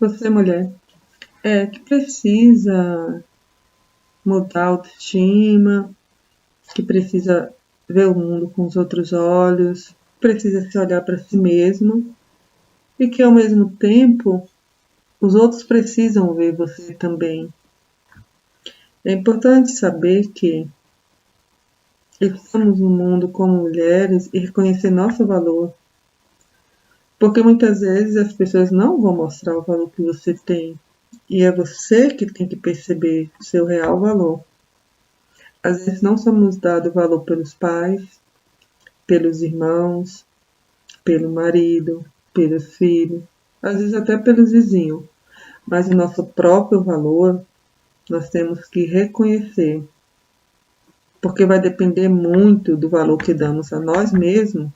Você, mulher, que precisa mudar a autoestima, que precisa ver o mundo com os outros olhos, precisa se olhar para si mesmo e que ao mesmo tempo os outros precisam ver você também. É importante saber que estamos no mundo como mulheres e reconhecer nosso valor, porque muitas vezes as pessoas não vão mostrar o valor que você tem e é você que tem que perceber o seu real valor. Às vezes não somos dados valor pelos pais, pelos irmãos, pelo marido, pelos filhos, às vezes até pelos vizinhos, mas o nosso próprio valor nós temos que reconhecer, porque vai depender muito do valor que damos a nós mesmos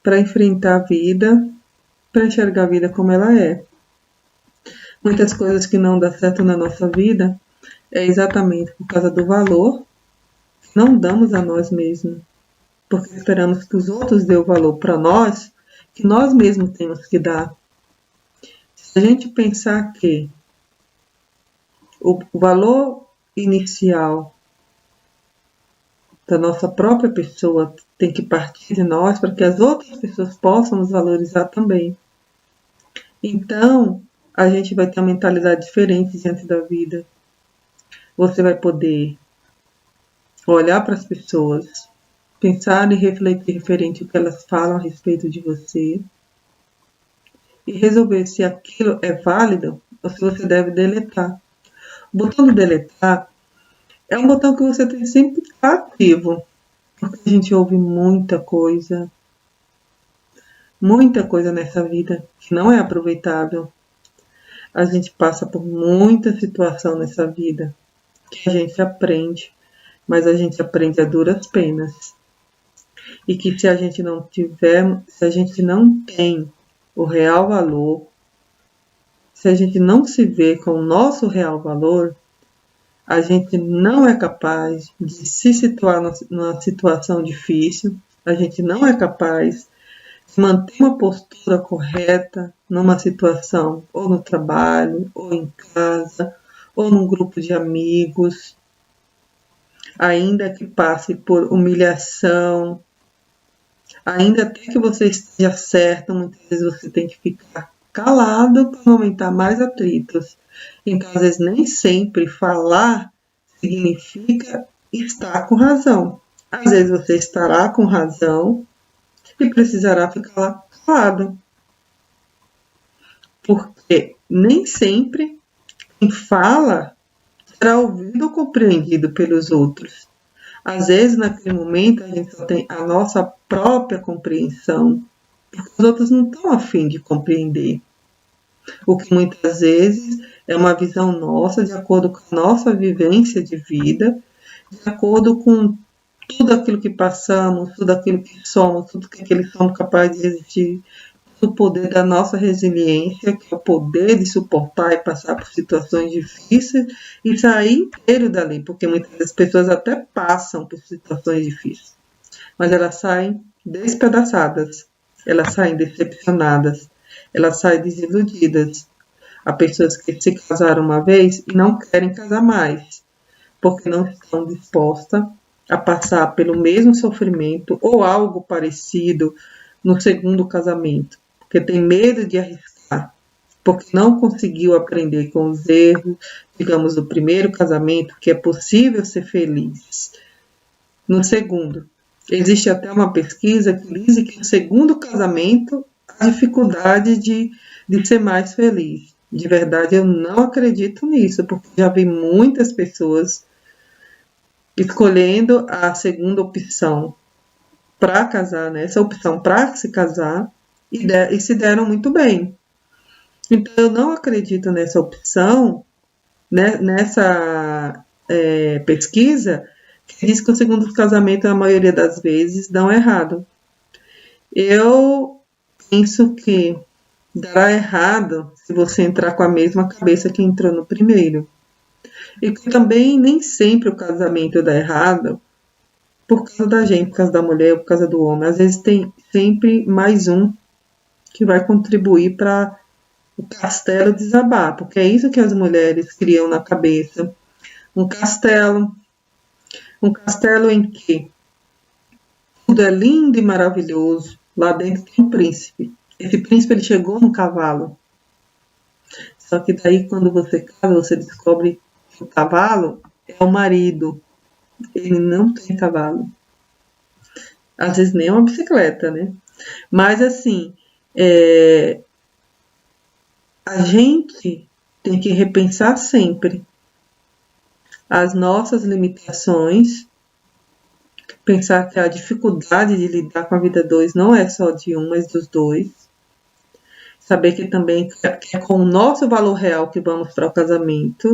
para enfrentar a vida, para enxergar a vida como ela é. Muitas coisas que não dão certo na nossa vida é exatamente por causa do valor que não damos a nós mesmos, porque esperamos que os outros dêem o valor para nós que nós mesmos temos que dar. Se a gente pensar que o valor inicial da nossa própria pessoa tem que partir de nós para que as outras pessoas possam nos valorizar também. Então, a gente vai ter uma mentalidade diferente diante da vida. Você vai poder olhar para as pessoas, pensar e refletir referente ao que elas falam a respeito de você e resolver se aquilo é válido ou se você deve deletar. O botão de deletar é um botão que você tem sempre que estar ativo, porque a gente ouve muita coisa nessa vida que não é aproveitável. A gente passa por muita situação nessa vida que a gente aprende, mas a gente aprende a duras penas. E que se a gente não tem o real valor, se a gente não se vê com o nosso real valor, a gente não é capaz de se situar numa situação difícil, a gente não é capaz de manter uma postura correta numa situação, ou no trabalho, ou em casa, ou num grupo de amigos, ainda que passe por humilhação, ainda até que você esteja certo, muitas vezes você tem que ficar calado para não aumentar mais atritos. Então, às vezes, nem sempre falar significa estar com razão. Às vezes você estará com razão e precisará ficar calado. Porque nem sempre quem fala será ouvido ou compreendido pelos outros. Às vezes, naquele momento, a gente só tem a nossa própria compreensão, porque os outros não estão a fim de compreender. O que muitas vezes é uma visão nossa, de acordo com a nossa vivência de vida, de acordo com tudo aquilo que passamos, tudo aquilo que somos, tudo aquilo que somos capazes de resistir, o poder da nossa resiliência, que é o poder de suportar e passar por situações difíceis e sair inteiro dali, porque muitas das pessoas até passam por situações difíceis, mas elas saem despedaçadas, elas saem decepcionadas, elas saem desiludidas. Há pessoas que se casaram uma vez e não querem casar mais, porque não estão dispostas a passar pelo mesmo sofrimento ou algo parecido no segundo casamento, porque tem medo de arriscar, porque não conseguiu aprender com os erros, digamos, do primeiro casamento, que é possível ser feliz. No segundo, existe até uma pesquisa que diz que no segundo casamento há dificuldade de ser mais feliz. De verdade, eu não acredito nisso, porque já vi muitas pessoas escolhendo a segunda opção para casar, né? Essa opção para se casar e se deram muito bem. Então, eu não acredito nessa opção, né? Nessa pesquisa, que diz que o segundo casamento, na maioria das vezes, dão errado. Eu penso que dará errado se você entrar com a mesma cabeça que entrou no primeiro. E que também nem sempre o casamento dá errado por causa da gente, por causa da mulher, por causa do homem. Às vezes tem sempre mais um que vai contribuir para o castelo desabar, porque é isso que as mulheres criam na cabeça. Um castelo em que tudo é lindo e maravilhoso. Lá dentro tem um príncipe. Esse príncipe ele chegou no cavalo. Só que daí quando você casa, você descobre que o cavalo é o marido. Ele não tem cavalo. Às vezes nem uma bicicleta, né? Mas assim, a gente tem que repensar sempre as nossas limitações, pensar que a dificuldade de lidar com a vida dois não é só de um, mas dos dois. Saber que também é com o nosso valor real que vamos para o casamento.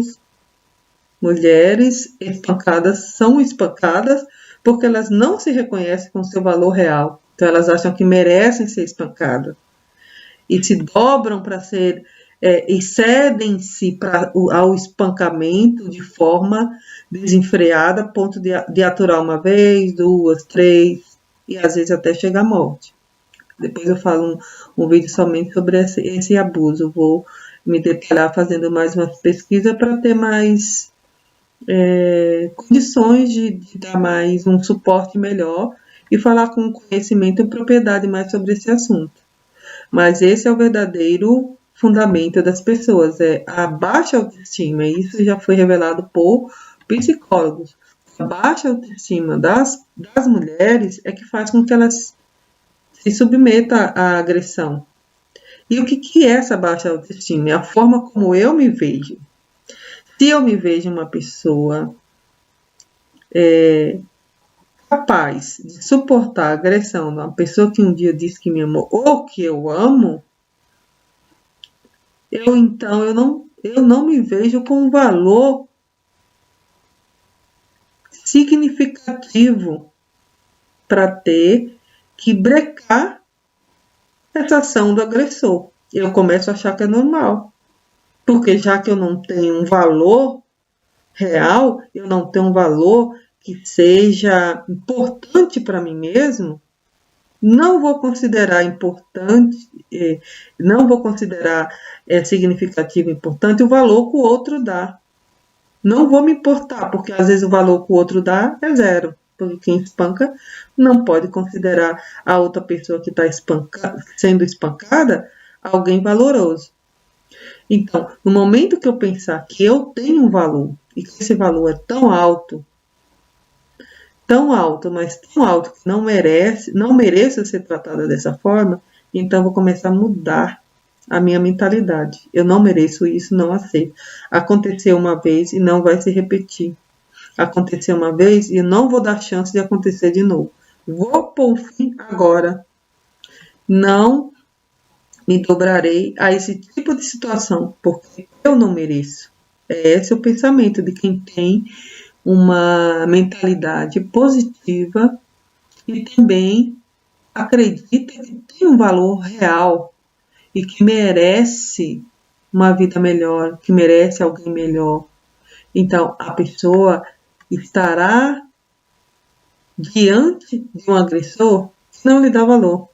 Mulheres espancadas são espancadas porque elas não se reconhecem com seu valor real. Então elas acham que merecem ser espancadas. E se dobram para ser, e cedem-se ao espancamento de forma desenfreada, a ponto de aturar uma vez, duas, três, e às vezes até chegar à morte. Depois eu falo um vídeo somente sobre esse abuso. Vou me detalhar fazendo mais uma pesquisa para ter mais condições de dar mais um suporte melhor e falar com conhecimento e propriedade mais sobre esse assunto. Mas esse é o verdadeiro fundamento das pessoas, é a baixa autoestima, e isso já foi revelado por psicólogos. A baixa autoestima das mulheres é que faz com que elas se submetam à agressão. E o que é essa baixa autoestima? É a forma como eu me vejo. Se eu me vejo uma pessoa capaz de suportar a agressão de uma pessoa que um dia disse que me amou ou que eu amo, eu não me vejo com um valor significativo para ter que brecar essa ação do agressor. Eu começo a achar que é normal. Porque já que eu não tenho um valor real, eu não tenho um valor que seja importante para mim mesmo, não vou considerar importante, não vou considerar significativo e importante o valor que o outro dá. Não vou me importar, porque às vezes o valor que o outro dá é zero. Porque quem espanca não pode considerar a outra pessoa que está sendo espancada alguém valoroso. Então, no momento que eu pensar que eu tenho um valor e que esse valor é tão alto, mas tão alto que não mereça ser tratada dessa forma, então eu vou começar a mudar a minha mentalidade. Eu não mereço isso, não aceito. Aconteceu uma vez e não vai se repetir. Aconteceu uma vez e eu não vou dar chance de acontecer de novo. Vou pôr fim agora. Não me dobrarei a esse tipo de situação, porque eu não mereço. Esse é o pensamento de quem tem uma mentalidade positiva e também acredita que tem um valor real e que merece uma vida melhor, que merece alguém melhor. Então, a pessoa estará diante de um agressor que não lhe dá valor,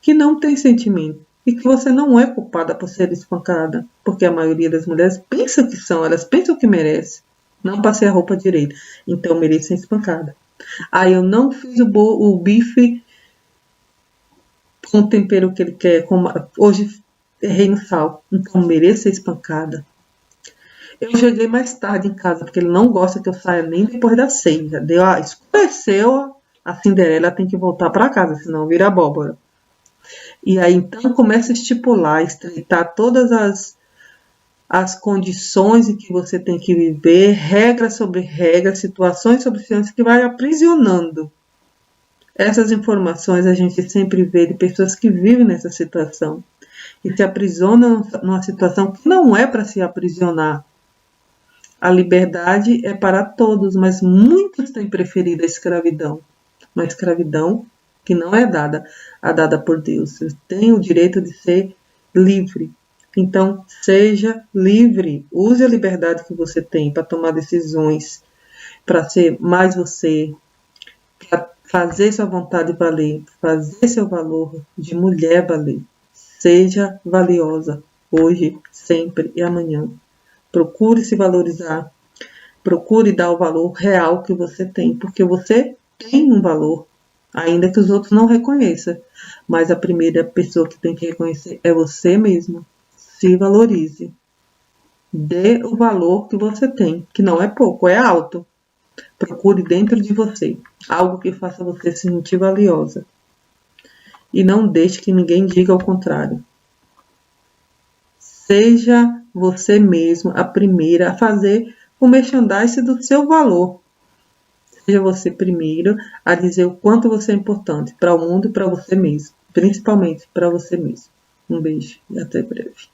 que não tem sentimento e que você não é culpada por ser espancada, porque a maioria das mulheres pensa que são, elas pensam que merece. Não passei a roupa direito, então mereço ser espancada. Eu não fiz o bife com o tempero que ele quer, hoje errei no sal, então mereço ser espancada. Eu cheguei mais tarde em casa, porque ele não gosta que eu saia nem depois da 6. Escureceu, a Cinderela tem que voltar para casa, senão vira abóbora. E aí, então, começa a estipular, estreitar todas as condições em que você tem que viver, regras sobre regras, situações sobre situações que vai aprisionando. Essas informações a gente sempre vê de pessoas que vivem nessa situação e se aprisionam numa situação que não é para se aprisionar. A liberdade é para todos, mas muitos têm preferido a escravidão. Uma escravidão que não é dada por Deus. Você tem o direito de ser livre. Então, seja livre. Use a liberdade que você tem para tomar decisões, para ser mais você, para fazer sua vontade valer, fazer seu valor de mulher valer. Seja valiosa hoje, sempre e amanhã. Procure se valorizar. Procure dar o valor real que você tem, porque você tem um valor, ainda que os outros não reconheçam. Mas a primeira pessoa que tem que reconhecer é você mesmo. Se valorize. Dê o valor que você tem, que não é pouco, é alto. Procure dentro de você algo que faça você se sentir valiosa. E não deixe que ninguém diga o contrário. Seja você mesmo a primeira a fazer o merchandising do seu valor. Seja você primeiro a dizer o quanto você é importante para o mundo e para você mesmo. Principalmente para você mesmo. Um beijo e até breve.